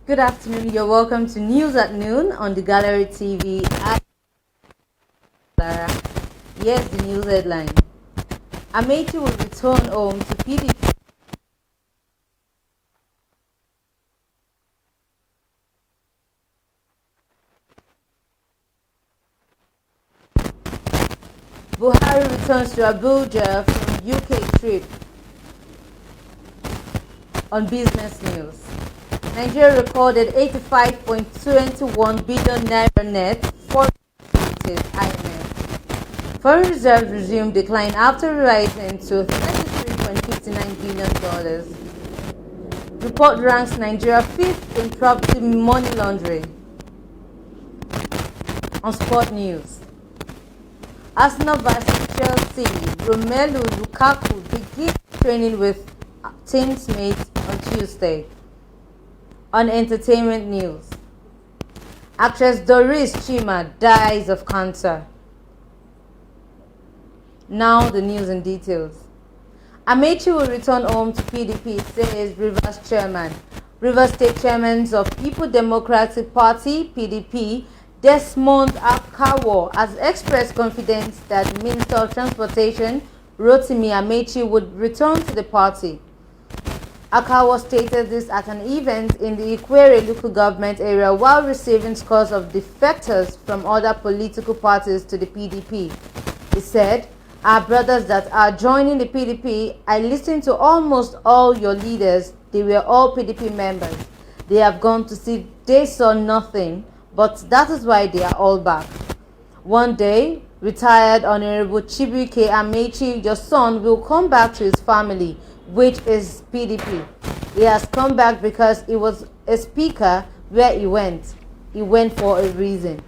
Good afternoon. You're welcome to News at Noon on the Gallery TV. Here's the news headline. Amechi will return home to PDP. Buhari returns to Abuja from UK trip. On business news, Nigeria recorded 85.21 billion naira net foreign IMF. Foreign reserves resumed decline after rising to $33.59 billion. Report ranks Nigeria fifth in property money laundering. On sport news, Arsenal vs Chelsea, Romelu Lukaku begins training with teammates on Tuesday. On entertainment news, actress Doris Chima dies of cancer. Now the news in details. Amechi will return home to PDP, says Rivers Chairman. Rivers State Chairman of People Democratic Party, PDP, Desmond Akawo, has expressed confidence that Minister of Transportation, Rotimi Amechi, would return to the party. Akawo stated this at an event in the Ikwere local government area while receiving scores of defectors from other political parties to the PDP. He said, "Our brothers that are joining the PDP, I listened to almost all your leaders. They were all PDP members. They have gone to see, they saw nothing, but that is why they are all back. One day, retired Honorable Chibuike Amechi, your son, will come back to his family, which is PDP. He has come back because he was a speaker where he went. He went for a reason.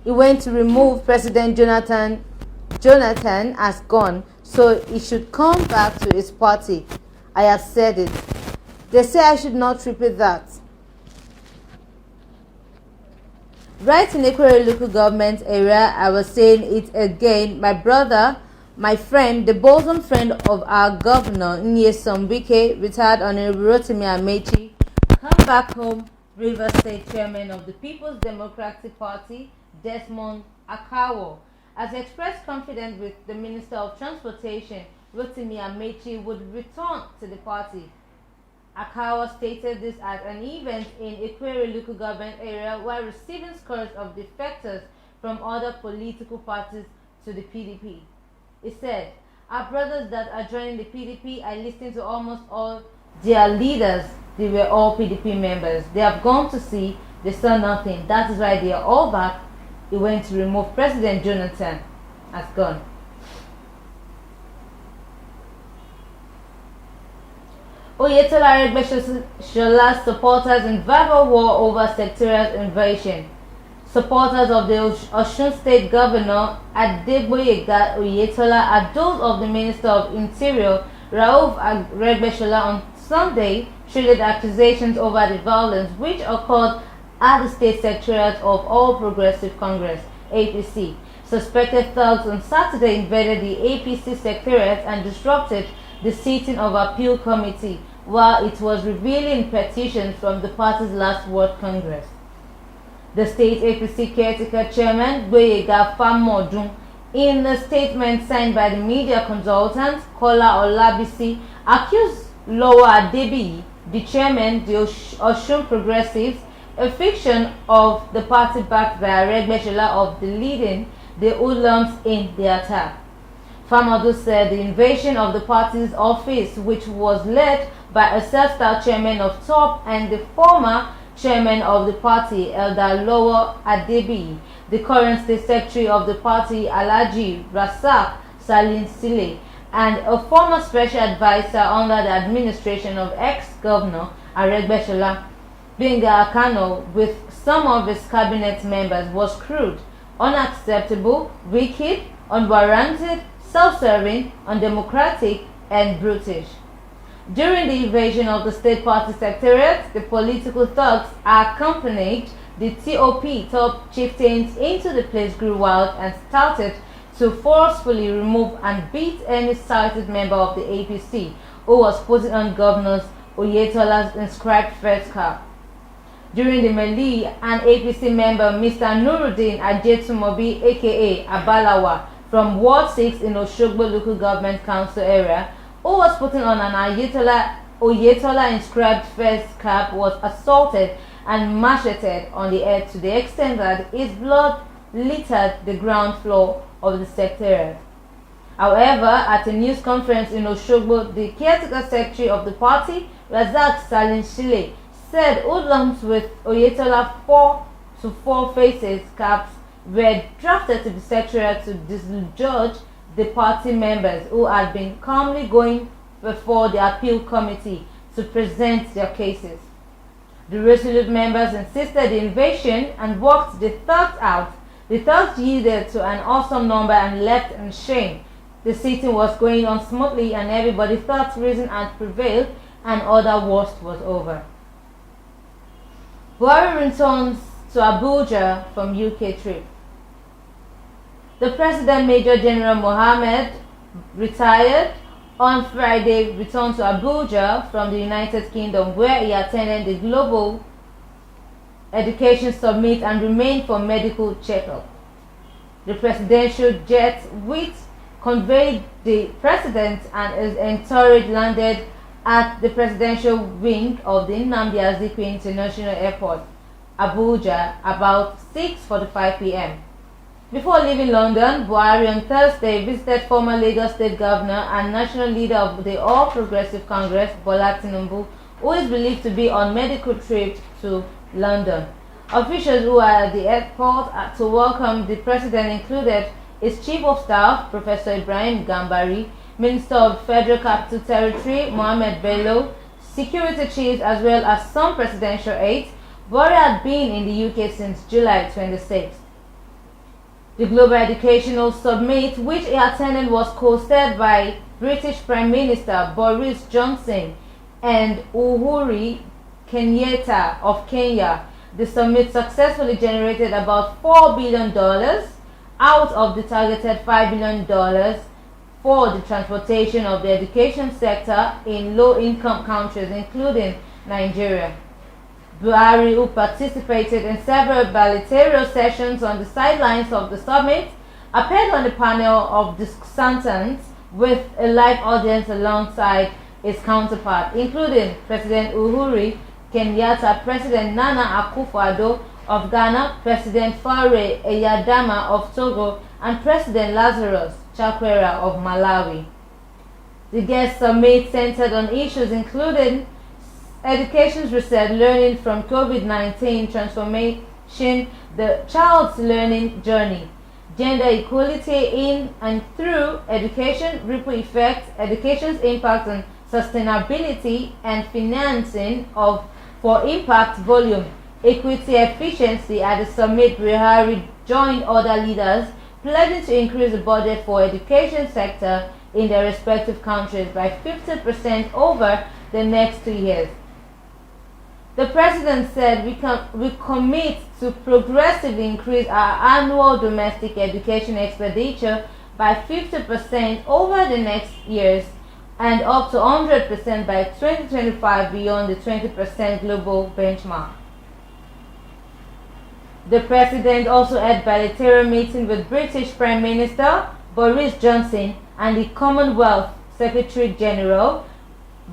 He went to remove President Jonathan. Jonathan has gone, so he should come back to his party. I have said it. They say I should not repeat that." Right in the Ikwere local government area, I was saying it again. My brother, my friend, the bosom friend of our governor, Nyesom Wike, retired Honorable Rotimi Amechi, come back home. Rivers State Chairman of the People's Democratic Party, Desmond Akawo, has expressed confidence with the Minister of Transportation, Rotimi Amechi, would return to the party. Akawa stated this at an event in Ikwere local government area while receiving scores of defectors from other political parties to the PDP. He said, "Our brothers that are joining the PDP, I listened to almost all their leaders. They were all PDP members. They have gone to see, they saw nothing. That is why they are all back. He went to remove President Jonathan. Has gone." Oyetola Aregbesola supporters in verbal war over sectarian invasion. Supporters of the Osun State Governor Adegboyega Oyetola are those of the Minister of Interior Rauf Aregbesola on Sunday treated accusations over the violence which occurred at the State Secretariat of All Progressive Congress (APC). Suspected thugs on Saturday invaded the APC Secretariat and disrupted the sitting of Appeal Committee while it was revealing petitions from the party's last World Congress. The state APC caretaker chairman, Gboyega Famodun, in a statement signed by the media consultant, Kola Olabisi, accused Lowa Adebiyi, the chairman, the Osun Progressives, a fiction of the party backed by Aregbesola, of the leading the hoodlums in the attack. Famadu said the invasion of the party's office, which was led by a self-styled chairman of TOP and the former chairman of the party, Elder Lowo Adebiyi, the current state secretary of the party, Alhaji Rasak Salim Sile, and a former special advisor under the administration of ex-governor Aregbesola, Benga Akano, with some of his cabinet members, was crude, unacceptable, wicked, unwarranted, self-serving, undemocratic, and brutish. During the invasion of the state party secretariat, the political thugs accompanied the top chieftains into the place, grew wild, and started to forcefully remove and beat any sighted member of the APC who was putting on Governor Oyetola's inscribed first cap. During the melee, an APC member, Mr. Nuruddin Ajetumobi, aka Abalawa, from Ward 6 in Oshogbo Local Government Council area, who was putting on an Oyetola inscribed face cap, was assaulted and macheted on the head to the extent that his blood littered the ground floor of the secretariat. However, at a news conference in Oshogbo, the caretaker secretary of the party, Razak Salim Shile, said hoodlums with Oyetola 4 faces caps were drafted to the secretariat to dislodge the party members who had been calmly going before the appeal committee to present their cases. The resolute members insisted the invasion and walked the thugs out. The thugs yielded to an awesome number and left in shame. The sitting was going on smoothly and everybody thought reason had prevailed and all the worst was over. Buhari returns to Abuja from UK trip. The President Major General Mohammed, retired on Friday, returned to Abuja from the United Kingdom, where he attended the Global Education Summit and remained for medical checkup. The presidential jet, which conveyed the president and his entourage, landed at the presidential wing of the Nnamdi Azikiwe International Airport, Abuja, about 6:45 p.m. Before leaving London, Buhari on Thursday visited former Lagos State Governor and national leader of the All Progressive Congress, Bola Tinubu, who is believed to be on medical trip to London. Officials who were at the airport to welcome the president included his Chief of Staff, Professor Ibrahim Gambari, Minister of Federal Capital Territory, Mohammed Bello, security chiefs, as well as some presidential aides. Buhari had been in the UK since July 26. The Global Educational Summit, which he attended, was hosted by British Prime Minister Boris Johnson and Uhuru Kenyatta of Kenya. The summit successfully generated about $4 billion out of the targeted $5 billion for the transportation of the education sector in low-income countries, including Nigeria. Buhari, who participated in several bilateral sessions on the sidelines of the summit, appeared on the panel of discussants with a live audience alongside his counterpart, including President Uhuru Kenyatta, President Nana Akufo-Addo of Ghana, President Faure Eyadama of Togo, and President Lazarus Chakwera of Malawi. The guest summit centered on issues including education's research, learning from COVID-19 transformation, the child's learning journey, gender equality in and through education, ripple effects, education's impact on sustainability and financing for impact volume, equity, efficiency. At the summit, Buhari joined other leaders pledging to increase the budget for education sector in their respective countries by 50% over the next 2 years. The president said we commit to progressively increase our annual domestic education expenditure by 50% over the next years and up to 100% by 2025, beyond the 20% global benchmark. The president also had bilateral meeting with British Prime Minister Boris Johnson and the Commonwealth Secretary General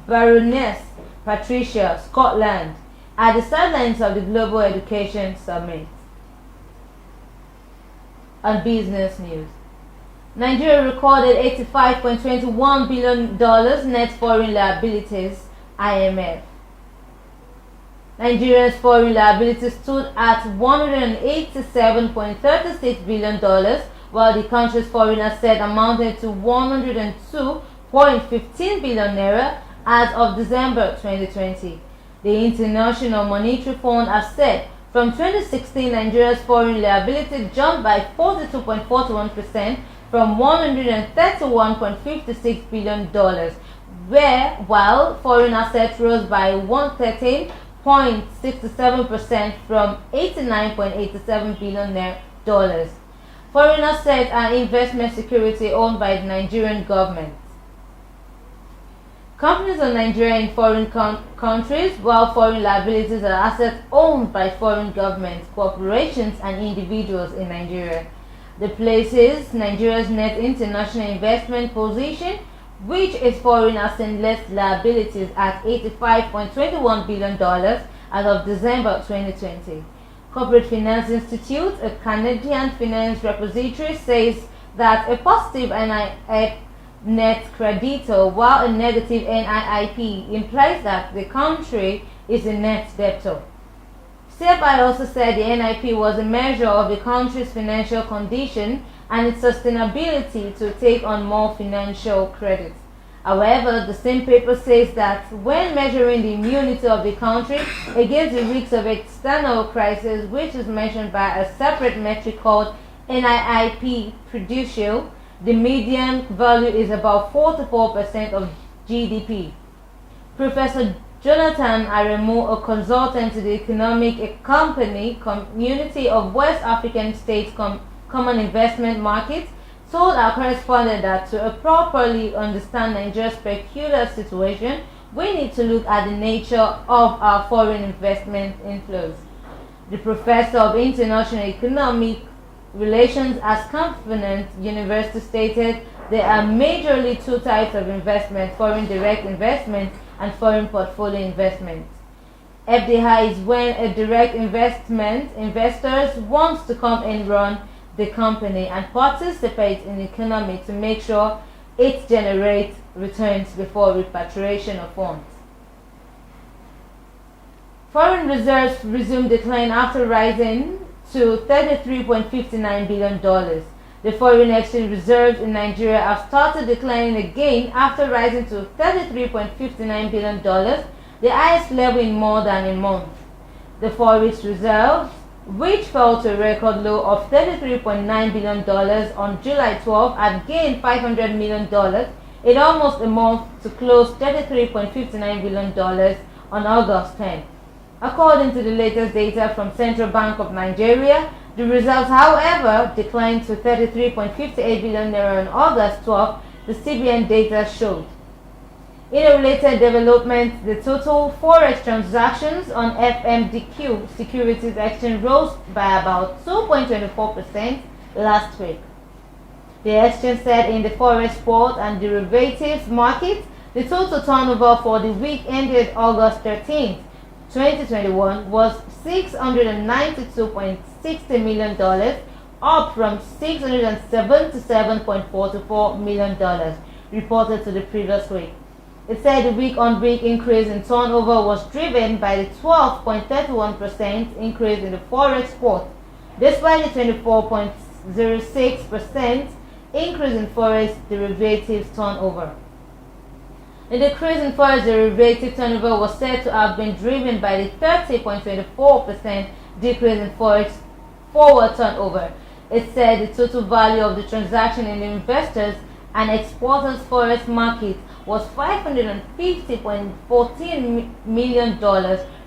Baroness Patricia Scotland at the sidelines of the Global Education Summit. On business news, Nigeria recorded $85.21 billion net foreign liabilities, IMF. Nigeria's foreign liabilities stood at $187.36 billion, while the country's foreign assets amounted to 102.15 billion naira as of December 2020. The International Monetary Fund has said from 2016, Nigeria's foreign liability jumped by 42.41% from $131.56 billion, while foreign assets rose by 113.67% from $89.87 billion. Foreign assets are investment security owned by the Nigerian government. Companies of Nigeria in foreign countries, while foreign liabilities are assets owned by foreign governments, corporations, and individuals in Nigeria. This places Nigeria's net international investment position, which is foreign asset-less liabilities, at $85.21 billion as of December 2020. Corporate Finance Institute, a Canadian finance repository, says that a positive NIF net creditor while a negative NIIP implies that the country is a net debtor. CFI also said the NIP was a measure of the country's financial condition and its sustainability to take on more financial credit. However, the same paper says that when measuring the immunity of the country against the risks of external crisis, which is measured by a separate metric called NIIP Prudential, the median value is about 44% of GDP. Professor Jonathan Aremu, a consultant to the Economic Company Community of West African States Common Investment Markets, told our correspondent that to properly understand Nigeria's peculiar situation, we need to look at the nature of our foreign investment inflows. The professor of international economic relations at Covenant University stated there are majorly two types of investment: foreign direct investment and foreign portfolio investment. FDI is when a direct investors wants to come and run the company and participate in the economy to make sure it generates returns before repatriation of funds. Foreign reserves resumed decline after rising to $33.59 billion. The foreign exchange reserves in Nigeria have started declining again after rising to $33.59 billion, the highest level in more than a month. The forex reserves, which fell to a record low of $33.9 billion on July 12, had gained $500 million in almost a month to close $33.59 billion on August 10. According to the latest data from Central Bank of Nigeria, the reserves, however, declined to $33.58 billion on August 12, the CBN data showed. In a related development, the total forex transactions on FMDQ Securities Exchange rose by about 2.24% last week. The exchange said in the forex spot and derivatives market, the total turnover for the week ended August 13, 2021 was $692.60 million, up from $677.44 million, reported to the previous week. It said the week-on-week increase in turnover was driven by the 12.31% increase in the forex spot, despite the 24.06% increase in forex derivatives turnover. The decrease in forex derivative turnover was said to have been driven by the 30.24% decrease in forex forward turnover. It said the total value of the transaction in the investors and exporters forex market was $550.14 million,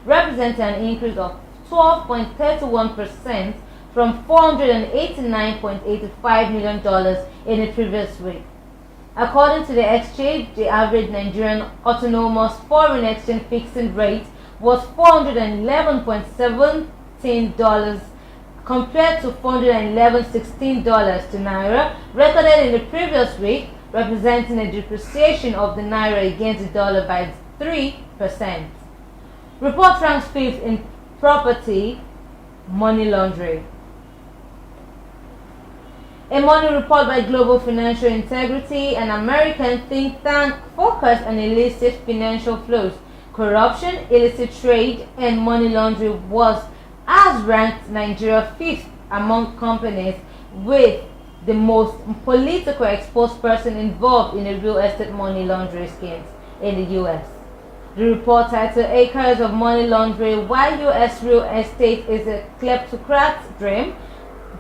representing an increase of 12.31% from $489.85 million in the previous week. According to the exchange, the average Nigerian autonomous foreign exchange fixing rate was $411.17 compared to $411.16 to Naira, recorded in the previous week, representing a depreciation of the Naira against the dollar by 3%. Report ranks fifth in property money laundering. A money report by Global Financial Integrity, an American think tank focused on illicit financial flows, corruption, illicit trade, and money laundering, has ranked Nigeria fifth among companies with the most politically exposed person involved in the real estate money laundering schemes in the U.S. The report, titled Acres of Money Laundering: Why U.S. Real Estate is a Kleptocrat's Dream,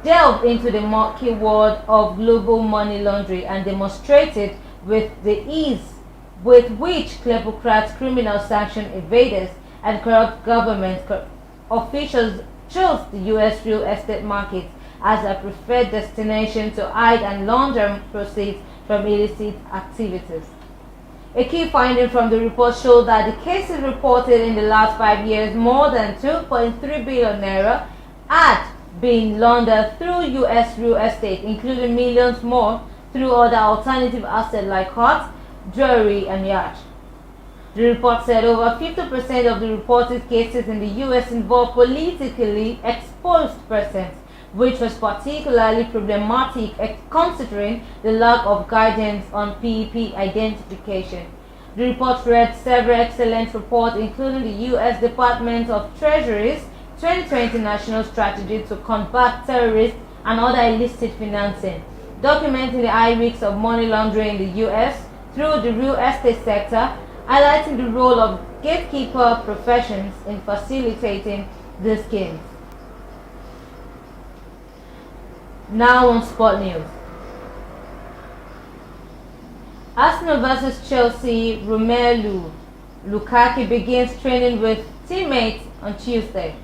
delved into the murky world of global money laundering and demonstrated with the ease with which kleptocrats, criminal sanction evaders, and corrupt government officials chose the U.S. real estate market as a preferred destination to hide and launder proceeds from illicit activities. A key finding from the report showed that the cases reported in the last 5 years, more than 2.3 billion naira, had been laundered through U.S. real estate, including millions more through other alternative assets like cars, jewelry, and yachts. The report said over 50% of the reported cases in the U.S. involved politically exposed persons, which was particularly problematic considering the lack of guidance on PEP identification. The report read several excellent reports, including the U.S. Department of Treasury's 2020 National Strategy to Combat Terrorism and Other Illicit Financing, documenting the high risks of money laundering in the U.S. through the real estate sector, highlighting the role of gatekeeper professions in facilitating these schemes. Now on sport news. Arsenal vs Chelsea, Romelu Lukaku begins training with teammates on Tuesday.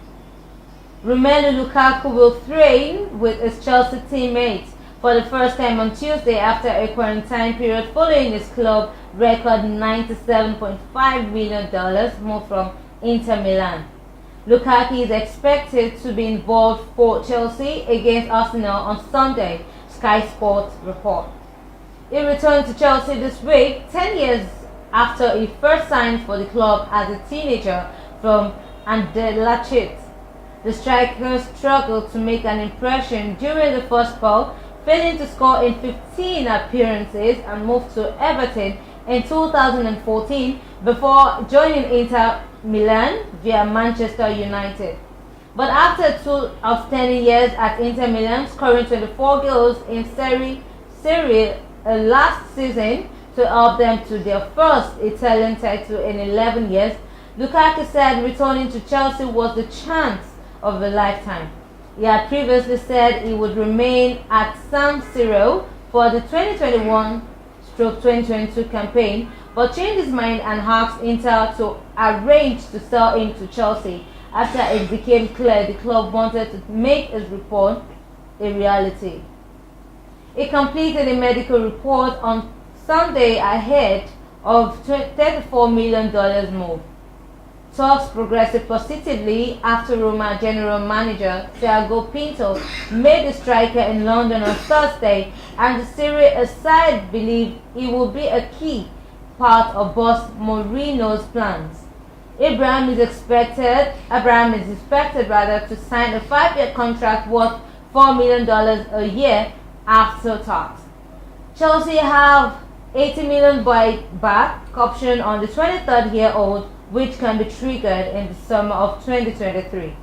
Romelu Lukaku will train with his Chelsea teammates for the first time on Tuesday after a quarantine period following his club record $97.5 million move from Inter Milan. Lukaku is expected to be involved for Chelsea against Arsenal on Sunday, Sky Sports report. He returned to Chelsea this week, 10 years after he first signed for the club as a teenager from Anderlecht. The striker struggled to make an impression during the first spell, failing to score in 15 appearances, and moved to Everton in 2014 before joining Inter Milan via Manchester United. But after 2 outstanding years at Inter Milan, scoring 24 goals in Serie last season to help them to their first Italian title in 11 years, Lukaku said returning to Chelsea was the chance of a lifetime. He had previously said he would remain at San Siro for the 2021-2022 campaign, but changed his mind and asked Inter to arrange to sell him to Chelsea after it became clear the club wanted to make his report a reality. He completed a medical report on Sunday ahead of $34 million move. Talks progressed positively after Roma general manager Thiago Pinto made the striker in London on Thursday, and the Serie A side believe he will be a key part of boss Mourinho's plans. Abraham is expected to sign a 5-year contract worth $4 million a year after talks. Chelsea have $80 million buyback option on the 23-year-old, which can be triggered in the summer of 2023.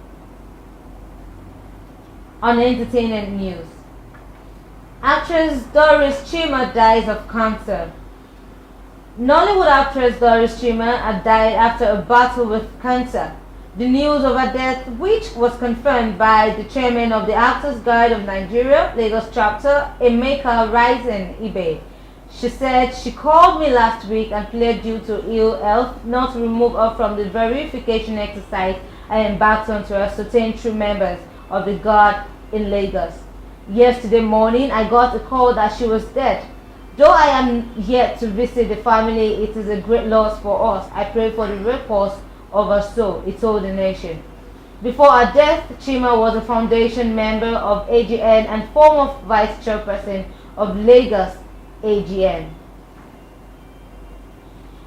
On entertainment news, actress Doris Chima dies of cancer. Nollywood actress Doris Chima had died after a battle with cancer. The news of her death, which was confirmed by the chairman of the Actors Guild of Nigeria, Lagos chapter, Emeka Rising Ibe. She said she called me last week and pled due to ill health not to remove her from the verification exercise I embarked on to ascertain true members of the Guard in Lagos. Yesterday morning, I got a call that she was dead. Though I am yet to visit the family, it is a great loss for us. I pray for the repose of her soul, he told the nation. Before her death, Chima was a foundation member of AGN and former vice chairperson of Lagos AGN.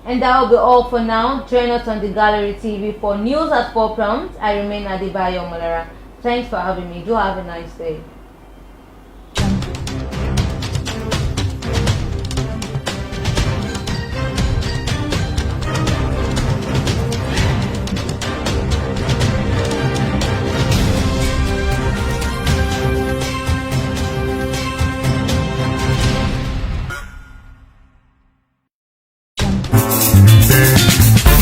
And that will be all for now. Join us on the Gallery TV for news at 4 prompt. I remain Adibayo Molara. Thanks for having me. Do have a nice day.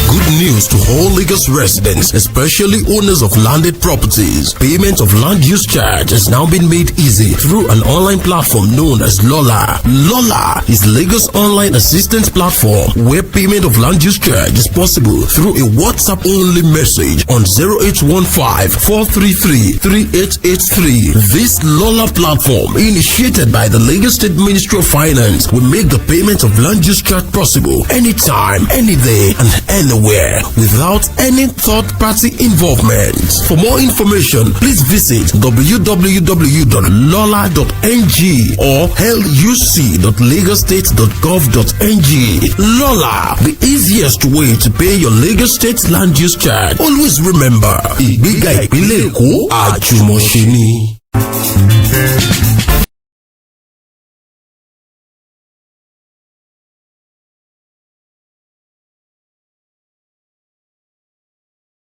Good news. news to all Lagos residents, especially owners of landed properties. Payment of land use charge has now been made easy through an online platform known as Lola. Lola is Lagos online assistance platform where payment of land use charge is possible through a WhatsApp-only message on 0815-433-3883. This Lola platform, initiated by the Lagos State Ministry of Finance, will make the payment of land use charge possible anytime, any day, and anywhere without any third-party involvement. For more information, please visit www.lola.ng or luc.lagostate.gov.ng. Lola, the easiest way to pay your Lagos State land use charge. Always remember, ìgbéga ìpínlẹ̀ Èkó àjùmọ̀ṣe ni.